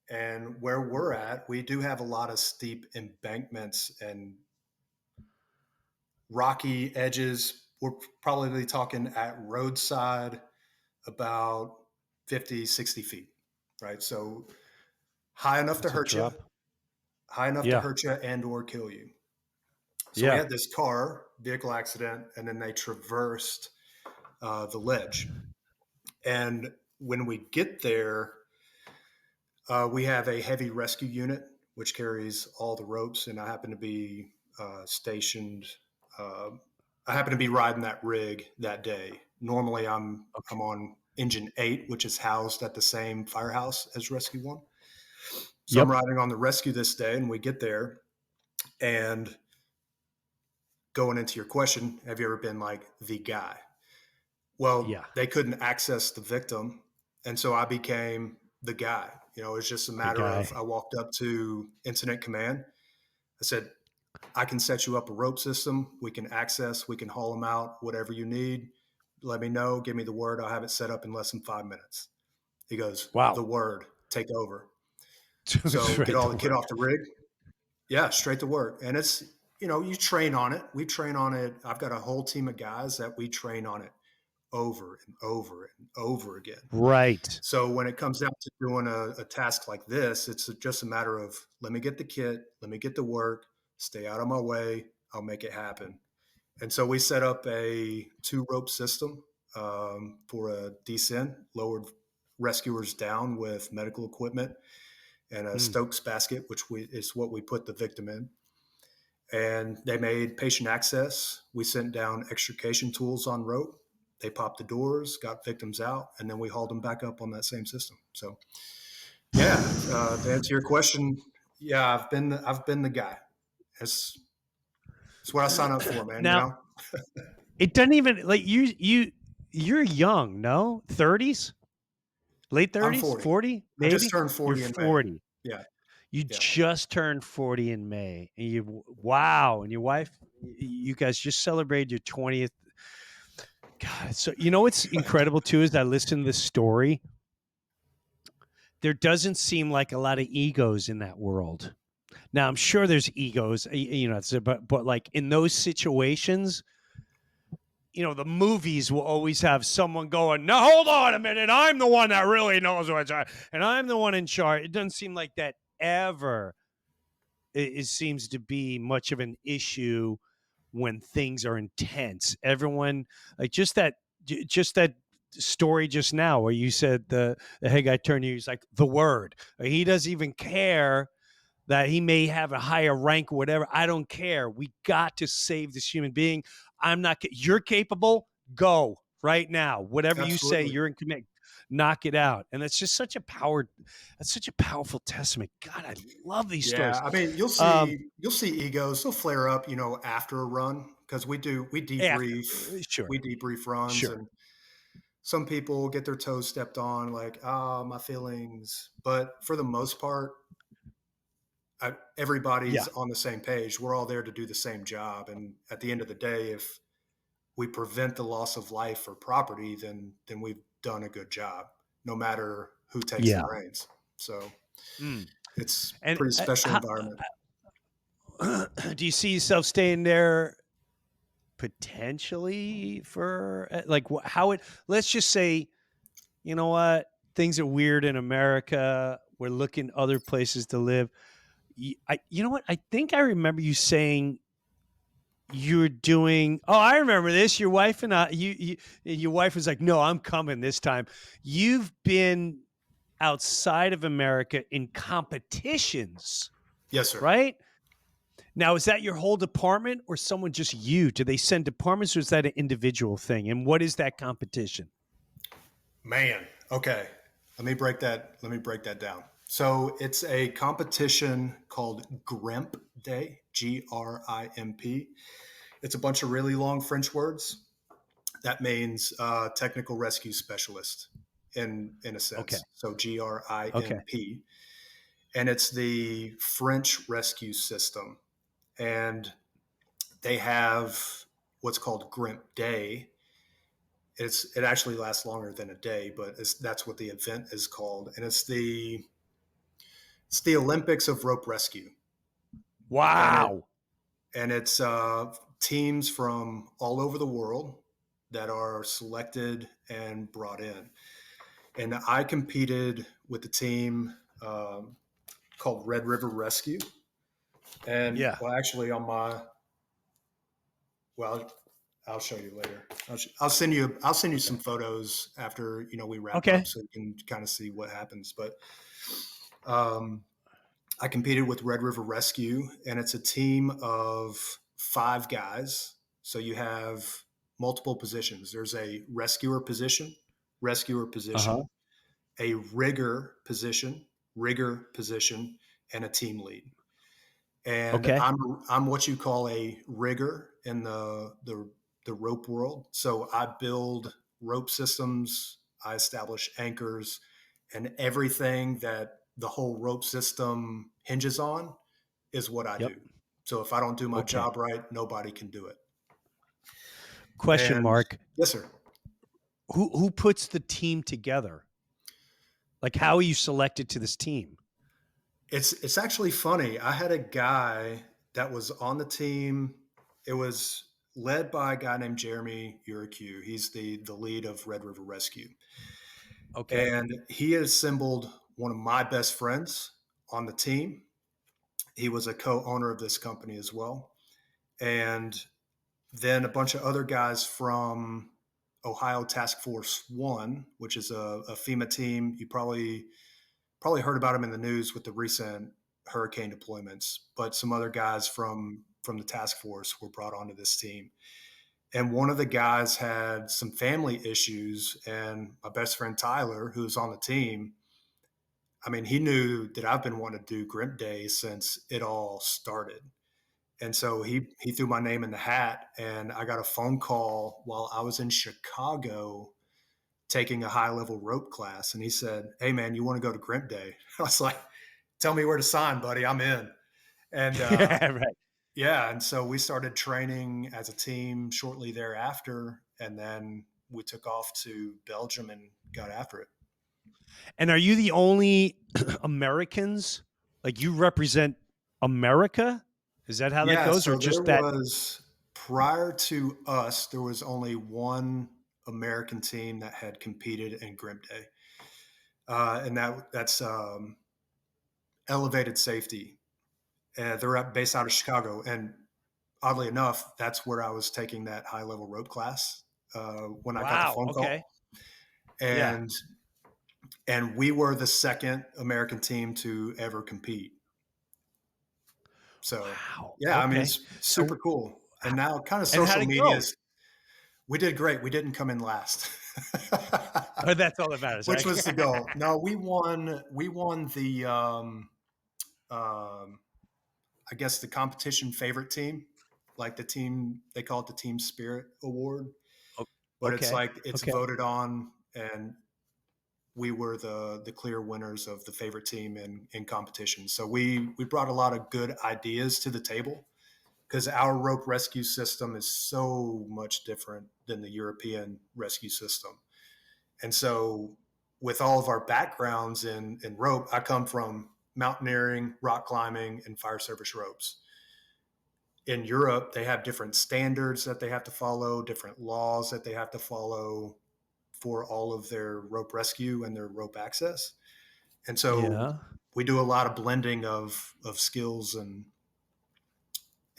And where we're at, we do have a lot of steep embankments and rocky edges. We're probably talking at roadside about 50, 60 feet, right? So high enough to hurt you, and or kill you. So we had this vehicle accident, and then they traversed the ledge. And when we get there, we have a heavy rescue unit, which carries all the ropes. And I happen to be stationed. I happen to be riding that rig that day. Normally I'm on engine 8, which is housed at the same firehouse as rescue 1. So I'm riding on the rescue this day, and we get there, and going into your question, have you ever been like the guy? Well, they couldn't access the victim. And so I became the guy. You know, it's just a matter of, I walked up to incident command. I said, I can set you up a rope system. We can haul them out, whatever you need. Let me know, give me the word. I'll have it set up in less than 5 minutes. He goes, wow, the word, take over. So get all the kid off the rig. Yeah, straight to work. And it's, you know, you train on it. We train on it. I've got a whole team of guys that we train on it over and over and over again. Right. So when it comes down to doing a task like this, it's just a matter of, let me get the kit, let me get the work, stay out of my way, I'll make it happen. And so we set up a 2-rope system for a descent, lowered rescuers down with medical equipment, and a Stokes basket, which is what we put the victim in. And they made patient access. We sent down extrication tools on rope. They popped the doors, got victims out, and then we hauled them back up on that same system. So, yeah, to answer your question, yeah, I've been the guy. It's what I sign up for, man. Now, you know? It doesn't even like you're young, no? 30s? Late 30s? I'm 40. 40? Maybe? I just turned 40 You're in 40. May. Yeah. You just turned 40 in May. And and your wife, you guys just celebrated your 20th. God, so you know what's incredible too is I listened to this story. There doesn't seem like a lot of egos in that world. Now I'm sure there's egos, you know, but like in those situations, the movies will always have someone going, no, hold on a minute. I'm the one that really knows what's right. And I'm the one in charge. It doesn't seem like that ever. It seems to be much of an issue when things are intense. Everyone, like just that story just now where you said the head guy turned to you, he's like, the word. He doesn't even care that he may have a higher rank or whatever. I don't care. We got to save this human being. You're capable. Go right now. Whatever you say, Absolutely. you're in command. Knock it out. And that's just such a powerful testament. God, I love these stories. Yeah, I mean, you'll see egos. They'll flare up, after a run because we debrief. Sure. We debrief runs, Sure. and some people get their toes stepped on, like, oh, my feelings. But for the most part, everybody's on the same page. We're all there to do the same job, and at the end of the day, if we prevent the loss of life or property, then we've done a good job, no matter who takes the reins. So it's a pretty special environment. Do you see yourself staying there potentially for let's just say, you know what, things are weird in America. We're looking other places to live. You know what? I think I remember you saying you're doing. Oh, I remember this. Your wife and your wife was like, "No, I'm coming this time." You've been outside of America in competitions. Yes, sir. Right? Now, is that your whole department or someone just you? Do they send departments or is that an individual thing? And what is that competition? Man, okay. Let me break that down. So it's a competition called Grimp Day, Grimp. It's a bunch of really long French words. That means technical rescue specialist in a sense. Okay. So Grimp. Okay. And it's the French rescue system. And they have what's called Grimp Day. It actually lasts longer than a day, but that's what the event is called. And it's the Olympics of rope rescue. Wow. And it's teams from all over the world that are selected and brought in. And I competed with the team called Red River Rescue. And well, actually I'll show you later. I'll send you some photos after we wrap up, so you can kind of see what happens. But I competed with Red River Rescue, and it's a team of 5 guys. So you have multiple positions. There's a rescuer position, a rigger position, and a team lead. And I'm what you call a rigger in the rope world. So I build rope systems, I establish anchors, and everything that the whole rope system hinges on is what I do. So if I don't do my job right, nobody can do it. Question, Mark. Yes, sir. Who puts the team together? Like, how are you selected to this team? It's actually funny. I had a guy that was on the team. It was led by a guy named Jeremy Uricu. He's the lead of Red River Rescue. Okay. And he assembled one of my best friends on the team. He was a co-owner of this company as well. And then a bunch of other guys from Ohio Task Force 1, which is a FEMA team. You probably heard about them in the news with the recent hurricane deployments, but some other guys from the task force were brought onto this team. And one of the guys had some family issues, and my best friend Tyler, who's on the team, I mean, he knew that I've been wanting to do Grimp Day since it all started. And so he threw my name in the hat, and I got a phone call while I was in Chicago taking a high-level rope class. And he said, "Hey, man, you want to go to Grimp Day?" I was like, "Tell me where to sign, buddy. I'm in." And right. Yeah. And so we started training as a team shortly thereafter. And then we took off to Belgium and got after it. And are you the only Americans? Like, you represent America? Is that how that goes? So or just there that? was prior to us, there was only one American team that had competed in Grimp Day, and that's Elevated Safety. They're based out of Chicago, and oddly enough, that's where I was taking that high level rope class when I got the Wow. phone call. Okay. Yeah. And we were the second American team to ever compete. So Wow. yeah, I mean, Okay. it's super So, cool. And now kind of and how'd social it media go? is, we did great. We didn't come in last, Oh, that's all that matters, which right? was the goal. No, we won the, I guess the competition favorite team, like the team, they call it the Team Spirit Award, but it's Okay. like, it's Okay. voted on, and we were the clear winners of the favorite team in competition. So we brought a lot of good ideas to the table, because our rope rescue system is so much different than the European rescue system. And so with all of our backgrounds in rope, I come from mountaineering, rock climbing, and fire service ropes. In Europe, they have different standards that they have to follow, different laws that they have to follow for all of their rope rescue and their rope access. And so Yeah. we do a lot of blending of skills and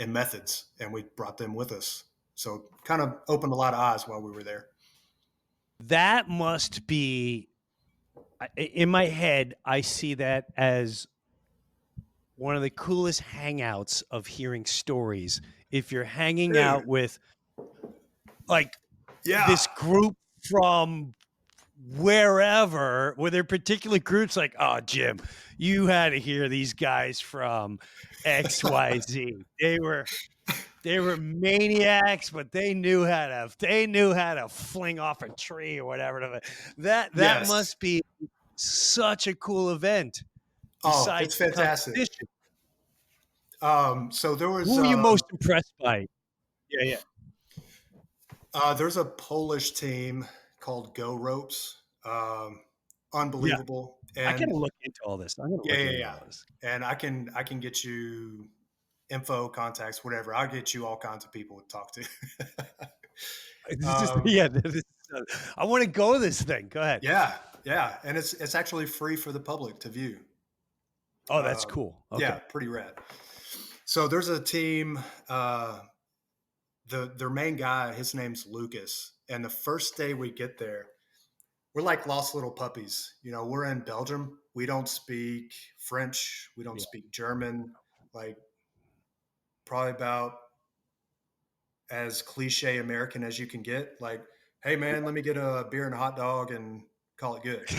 methods, and we brought them with us. So kind of opened a lot of eyes while we were there. That must be, in my head, I see that as one of the coolest hangouts of hearing stories. If you're hanging Dude, out with like yeah. this group from wherever, where there are particular groups like, oh, Jim, you had to hear these guys from XYZ. They were maniacs, but they knew how to fling off a tree or whatever. That Yes. must be such a cool event. Oh, Besides it's the fantastic. competition. So there was Who were you most impressed by? Yeah. there's a Polish team called Go Ropes. Unbelievable. I And gotta look into all this. I'm gonna look into all this. And I can get you info, contacts, whatever. I'll get you all kinds of people to talk to. I want to go this thing. Go ahead. Yeah, and it's actually free for the public to view. Oh, that's cool. Okay. Yeah, pretty rad. So there's a team. Their main guy, his name's Lucas, and the first day we get there, we're like lost little puppies. You know, we're in Belgium. We don't speak French. We don't speak German. Like, probably about as cliche American as you can get. Like, hey man, let me get a beer and a hot dog and call it good.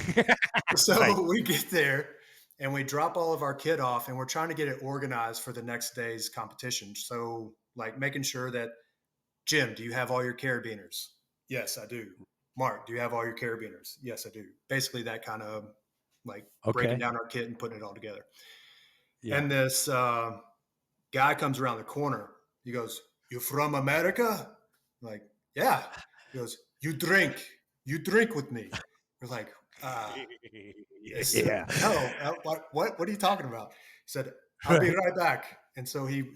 So Right. we get there and we drop all of our kit off, and we're trying to get it organized for the next day's competition. So like making sure that, Jim, do you have all your carabiners? Yes, I do. Mark, do you have all your carabiners? Yes, I do. Basically that kind of like breaking down our kit and putting it all together. Yeah. And this guy comes around the corner. He goes, "You from America?" I'm like, yeah. He goes, you drink with me. We're like, Yeah. no, what are you talking about? He said, "I'll be right back." And so he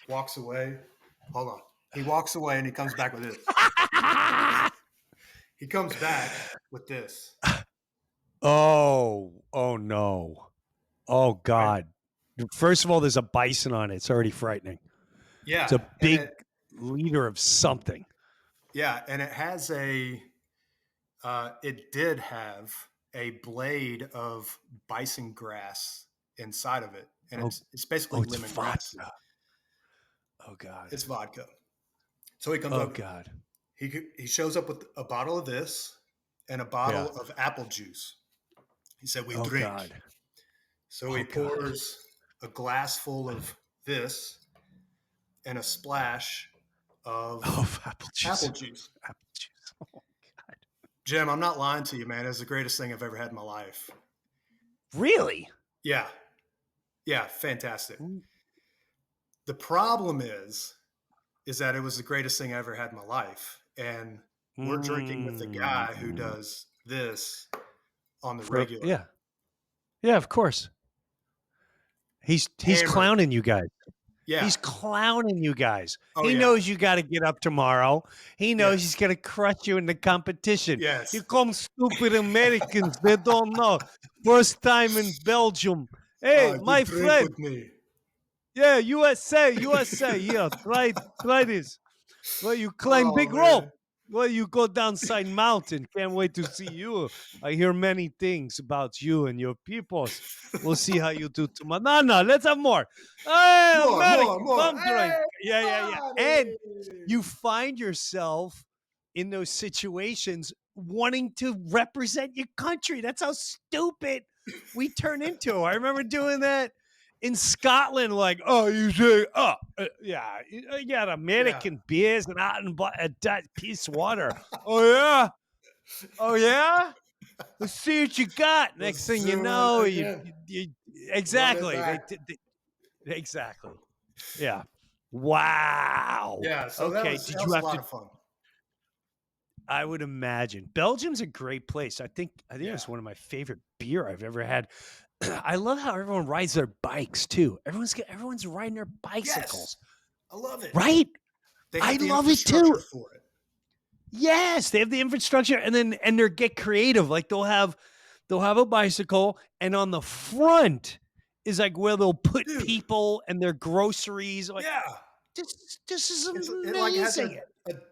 walks away. Hold on. He walks away and he comes back with this. He comes back with this. Oh no. Oh God. First of all, there's a bison on it. It's already frightening. Yeah. It's a big leader of something. Yeah. And it has it did have a blade of bison grass inside of it. And it's basically lemongrass. Oh God. It's vodka. So he comes Oh up. God. He shows up with a bottle of this and a bottle of apple juice. He said, "We drink." God. So he pours a glass full of this and a splash of apple juice. Apple juice. Oh, God. Jim, I'm not lying to you, man. It's the greatest thing I've ever had in my life. Really? Yeah. Yeah, fantastic. The problem is that it was the greatest thing I ever had in my life. And we're drinking with the guy who does this on the regular. Yeah, of course. He's clowning you guys. Yeah. He's clowning you guys. Oh, He yeah. knows you got to get up tomorrow. He knows Yes. he's going to crush you in the competition. Yes. Here come stupid Americans. They don't know. First time in Belgium. Hey, You my drink friend. with me. Yeah, USA. Here, try this. Well, you climb big man. rope. Well, you go down Side Mountain. Can't wait to see you. I hear many things about you and your peoples. We'll see how you do tomorrow. No, let's have more. Hey, More. American, come drink. Hey, Yeah. buddy. And you find yourself in those situations wanting to represent your country. That's how stupid we turn into. I remember doing that in Scotland, like, oh, you say, yeah, you got American beers and out and a piece of water. Oh yeah. Let's see what you got. Next thing you know, you exactly. Exactly. Yeah. Wow. Yeah. So okay. that was a lot of fun. I would imagine Belgium's a great place. I think it's one of my favorite beer I've ever had. I love how everyone rides their bikes too. Everyone's riding their bicycles. Yes. I love it. Right? I love it too. For it. Yes, they have the infrastructure, and they get creative. Like they'll have a bicycle, and on the front is like where they'll put people and their groceries. Like, this is amazing. It like has a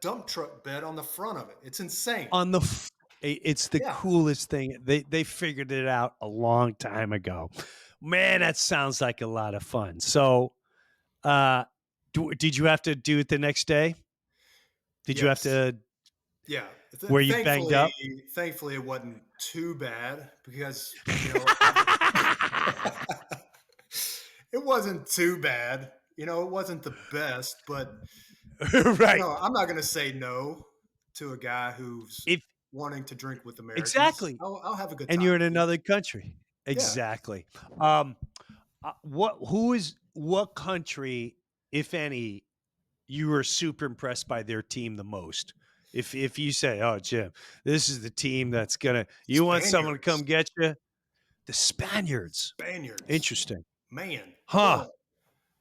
dump truck bed on the front of it. It's insane. It's the coolest thing. They figured it out a long time ago. Man, that sounds like a lot of fun. So, did you have to do it the next day? Did you have to? Yeah. Were you banged up? Thankfully, it wasn't too bad because it wasn't too bad. It wasn't the best, but right. I'm not going to say no to a guy who's wanting to drink with Americans. Exactly. I'll have a good time. And you're in another country. Exactly. What country, if any, you were super impressed by their team the most? If you say, oh, Jim, this is the team that's you want someone to come get you? The Spaniards. Interesting. Man. Huh. Well,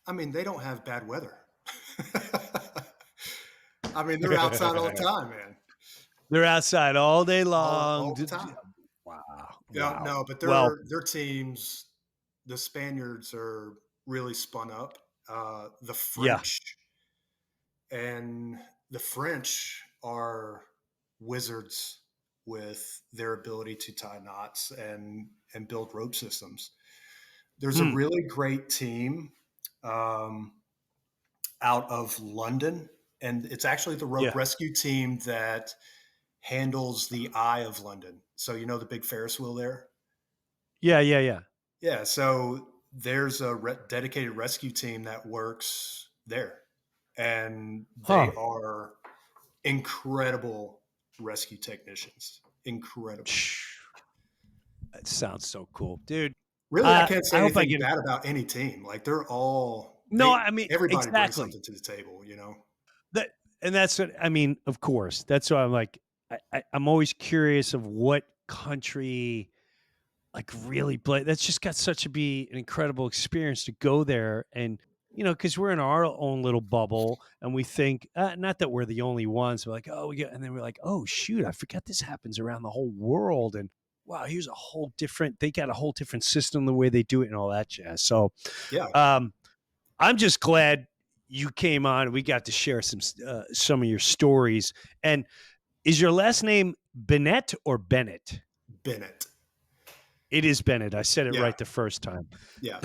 I mean, they don't have bad weather. I mean, they're outside all the time, man. They're outside all day long. All the time. Wow. Yeah, no, but their teams, the Spaniards are really spun up. The French and the French are wizards with their ability to tie knots and build rope systems. There's a really great team out of London, and it's actually the rope rescue team that handles the Eye of London. So the big Ferris wheel there? Yeah. Yeah, so there's a dedicated rescue team that works there. And they are incredible rescue technicians. Incredible. That sounds so cool, dude. Really, I can't say anything bad about any team. Like they're all everybody brings something to the table, That's what I mean. Of course, that's why I'm like, I'm always curious of what country, like, really play. That's just got such an incredible experience to go there, and because we're in our own little bubble, and we think not that we're the only ones. We're like, and then we're like, oh shoot, I forgot this happens around the whole world, and wow, here's they got a whole different system, the way they do it, and all that jazz. So, I'm just glad you came on. We got to share some of your stories. And is your last name Bennett or Bennett? Bennett. It is Bennett. I said it right the first time. Yeah.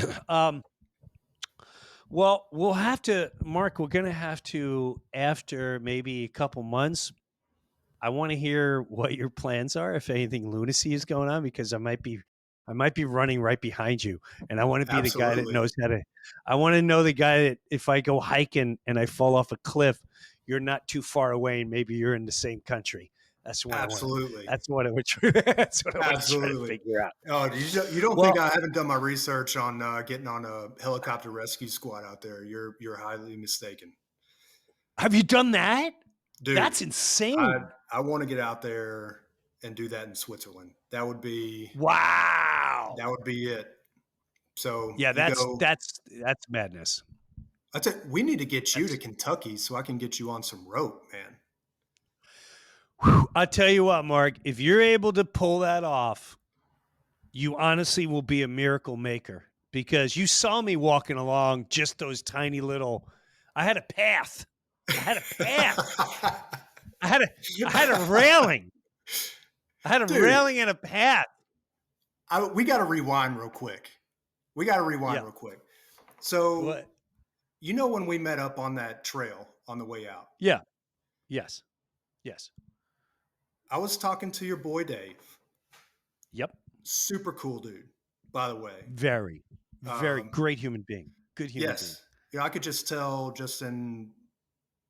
Well, we'll have to, Mark, we're going to have to, after maybe a couple months, I want to hear what your plans are, if anything lunacy is going on, because I might be running right behind you, and I want to be the guy that knows how to. I want to know the guy that if I go hiking and I fall off a cliff, you're not too far away, and maybe you're in the same country. That's what absolutely. That's what I would. That's what I would try to figure out. Oh, you don't think I haven't done my research on getting on a helicopter rescue squad out there? You're highly mistaken. Have you done that? Dude, that's insane. I want to get out there and do that in Switzerland. That would be wow. That would be it. So yeah, that's madness. I tell we need to get you to Kentucky so I can get you on some rope, man. I'll tell you what, Mark, if you're able to pull that off, you honestly will be a miracle maker, because you saw me walking along just those tiny little, I had a path. I had a path. I had a railing. I had a Dude, railing and a path. we got to rewind real quick. Yeah. Real quick. So, What? you know when we met up on that trail on the way out? Yeah. Yes. Yes. I was talking to your boy Dave. Yep. Super cool dude, by the way. Very, very great human being. Good human being. Yes. Yeah, I could just tell just in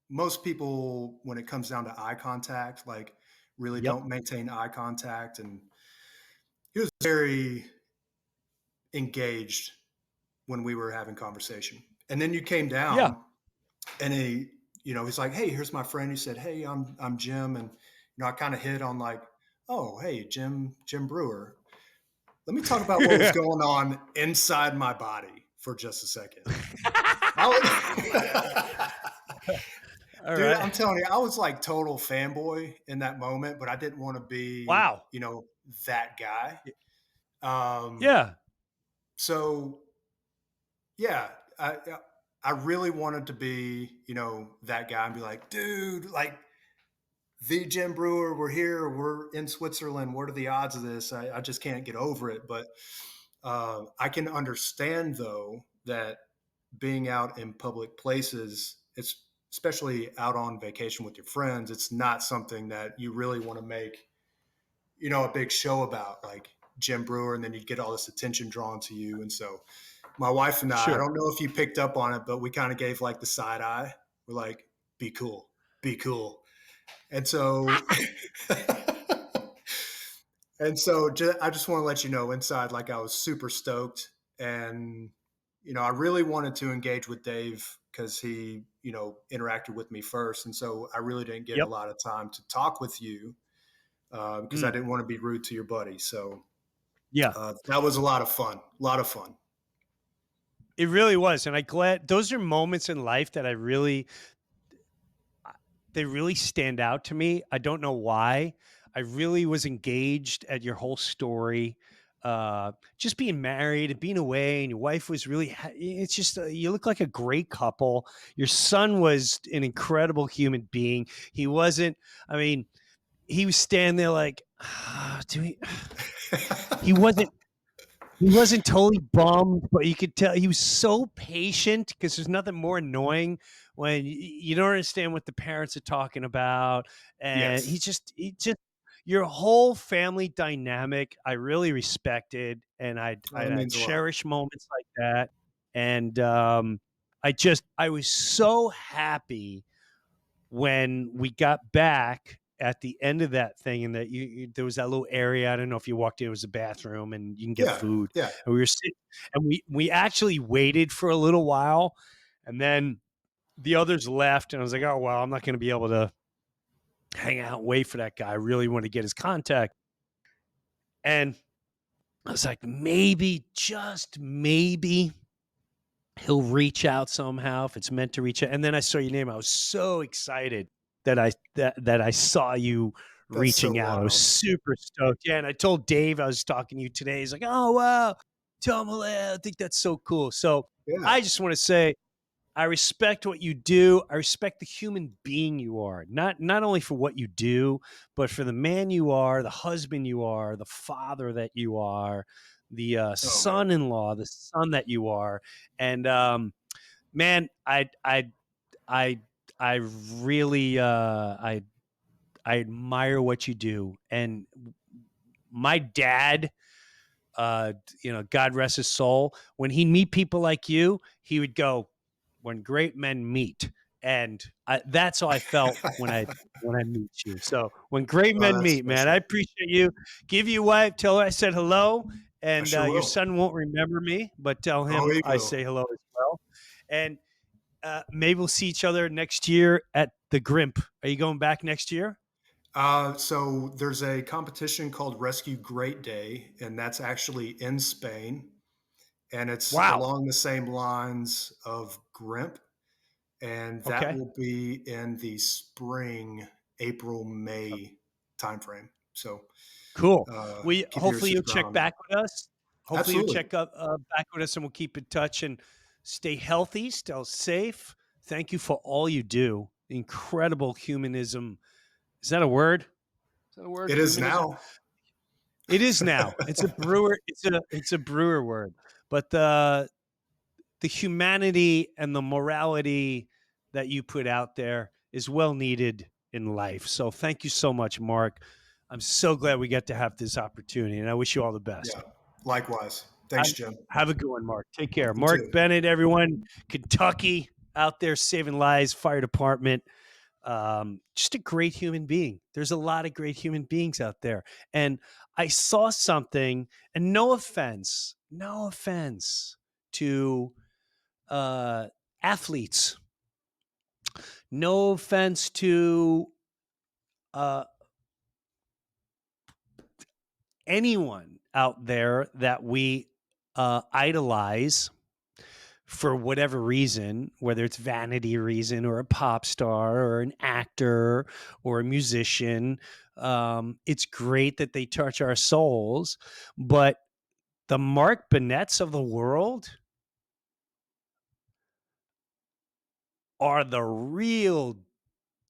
most people when it comes down to eye contact, like really Yep. don't maintain eye contact. And he was very engaged when we were having conversation. And then you came down Yeah. and he's like, "Hey, here's my friend." He said, "Hey, I'm Jim." And, I kind of hit on like, "Oh, hey, Jim Breuer. Let me talk about what was going on inside my body for just a second." All Dude, right. I'm telling you, I was like total fanboy in that moment, but I didn't want to be, Wow. that guy. Yeah. So yeah, I really wanted to be, that guy and be like, dude, like the Jim Brewer, we're here, we're in Switzerland. What are the odds of this? I just can't get over it. But I can understand though that being out in public places, it's especially out on vacation with your friends, it's not something that you really want to make, a big show about, like Jim Brewer, and then you get all this attention drawn to you. And so my wife and I Sure. don't know if you picked up on it, but we kind of gave like the side eye. We're like, be cool, be cool. And so, I just want to let you know inside, like I was super stoked. And, I really wanted to engage with Dave because he, interacted with me first. And so I really didn't get a Yep. lot of time to talk with you because I didn't want to be rude to your buddy. So Yeah. that was a lot of fun. It really was. And I'm glad those are moments in life that they really stand out to me. I don't know why. I really was engaged at your whole story. Just being married and being away, and your wife was really, it's just, you look like a great couple. Your son was an incredible human being. He wasn't, I mean, he was standing there like, he wasn't totally bummed, but you could tell he was so patient, because there's nothing more annoying when you don't understand what the parents are talking about. And Yes. he just, your whole family dynamic, I really respected, and I means a lot. cherish moments like that. And I was so happy when we got back at the end of that thing, and that there was that little area. I don't know if you walked in, it was a bathroom and you can get food. Yeah. And we were sitting, and we actually waited for a little while, and then the others left, and I was like, oh, well, I'm not going to be able to hang out and wait for that guy. I really want to get his contact. And I was like, maybe, just maybe, he'll reach out somehow if it's meant to reach out. And then I saw your name. I was so excited that I saw you reaching so out. wild. I was super stoked. Yeah. And I told Dave I was talking to you today. He's like, oh, wow, Tom, I think that's so cool. So I just want to say, I respect what you do. I respect the human being you are, not only for what you do, but for the man you are, the husband you are, the father that you are, the son-in-law, the son that you are. And man, I really I admire what you do. And my dad, God rest his soul, when he meet people like you, he would go, when great men meet. And that's how I felt when I meet you. So when great men meet, special. man, I appreciate you. Give your wife, tell her I said hello. And sure your son won't remember me, but tell him he I will. say hello as well. And maybe we'll see each other next year at the Grimp. Are you going back next year? So there's a competition called Rescue Great Day, and that's actually in Spain. And it's Wow. along the same lines of Grimp. and that Okay. will be in the spring, April, May timeframe. So Cool. We keep your ears hopefully to the you'll check ground. back with us. Hopefully you'll Absolutely. check up back with us, and we'll keep in touch and stay healthy, stay safe. Thank you for all you do. Incredible humanism. Is that a word? Is that a word? It is Humanism. now. It is now. It's a Brewer. It's a Brewer word. But the humanity and the morality that you put out there is well needed in life. So thank you so much, Mark. I'm so glad we got to have this opportunity, and I wish you all the best. Yeah. Likewise. Have, Thanks, Jim. have a good one, Mark. Take care. You Mark too. Bennett, everyone, Kentucky, out there saving lives, fire department. Just a great human being. There's a lot of great human beings out there. And I saw something, and no offense to athletes, no offense to anyone out there that we idolize for whatever reason, whether it's vanity reason or a pop star or an actor or a musician. It's great that they touch our souls, but the Mark Bennetts of the world are the real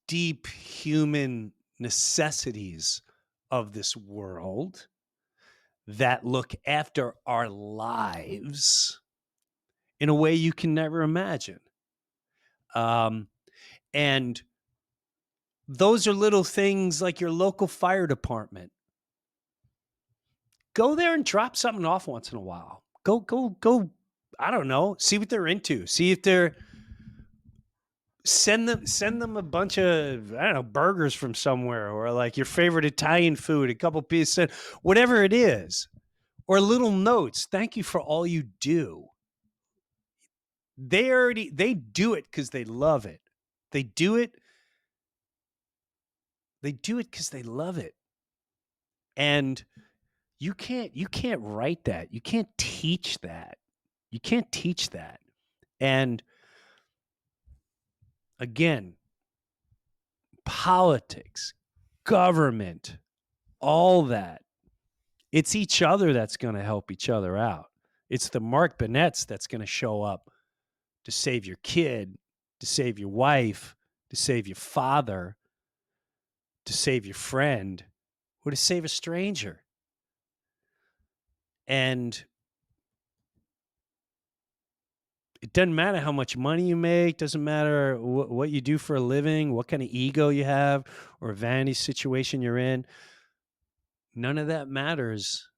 deep human necessities of this world that look after our lives in a way you can never imagine. And those are little things like your local fire department. Go there and drop something off once in a while. Go. I don't know. See what they're into. See if they're send them a bunch of, I don't know, burgers from somewhere, or like your favorite Italian food, a couple pieces, whatever it is, or little notes. Thank you for all you do. They do it because they love it. They do it because they love it. And you can't write that. You can't teach that. You can't teach that. And again, politics, government, all that. It's each other that's going to help each other out. It's the Mark Bennetts that's going to show up to save your kid, to save your wife, to save your father, to save your friend, or to save a stranger. And it doesn't matter how much money you make, doesn't matter what you do for a living, what kind of ego you have, or vanity situation you're in. None of that matters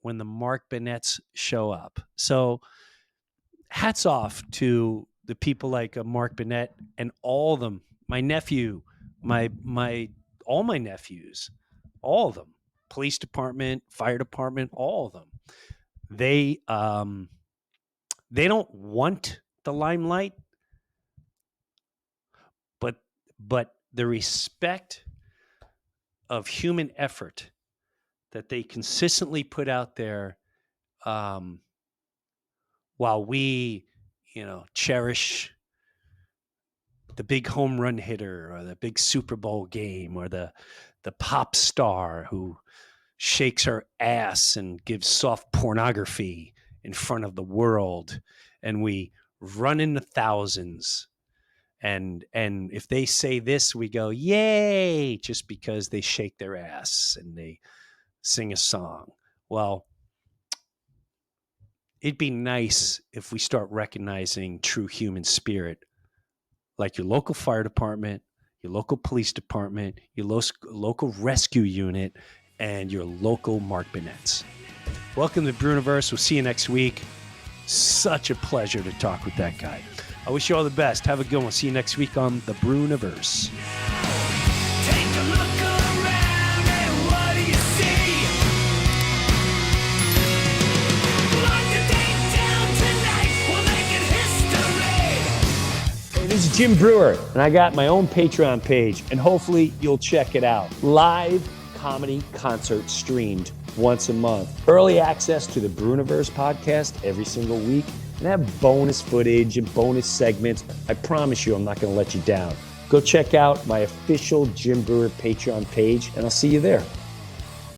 when the Mark Bennetts show up. So hats off to the people like Mark Bennett and all of them. My nephew, all my nephews, all of them, police department, fire department, all of them. They don't want the limelight, but the respect of human effort that they consistently put out there, while we, cherish the big home run hitter or the big Super Bowl game or the pop star who shakes her ass and gives soft pornography in front of the world, and we run into thousands. And if they say this, we go, yay, just because they shake their ass and they sing a song. Well, it'd be nice if we start recognizing true human spirit, like your local fire department, your local police department, your local rescue unit, and your local Mark Bennetts. Welcome to Breuniverse. We'll see you next week. Such a pleasure to talk with that guy. I wish you all the best. Have a good one. See you next week on the Breuniverse. Take a look around and what do you see? Mark the date down tonight, we're making history. Hey, this is Jim Breuer, and I got my own Patreon page, and hopefully you'll check it out. Live comedy concert streamed once a month. Early access to the Breuniverse podcast every single week, and have bonus footage and bonus segments. I promise you I'm not going to let you down. Go check out my official Jim Breuer Patreon page, and I'll see you there.